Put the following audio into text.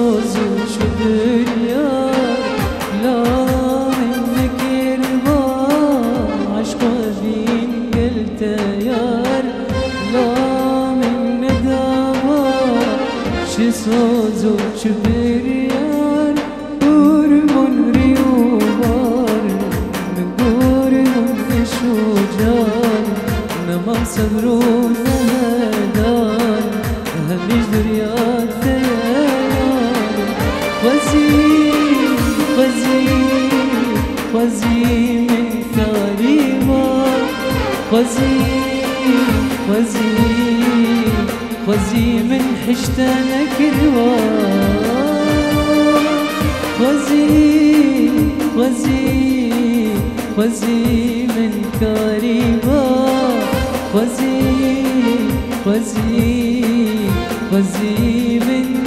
صوز وشبر يار لا منك يرضى عشق بين قلت يار لا من دوا شي صوز وشبر يار دور من ريوبار من دور من شجار نما صبرون هدار همش دريات تيار خوزي من كريمة خوزي من حشتانك الوار خوزي من كريمة خوزي من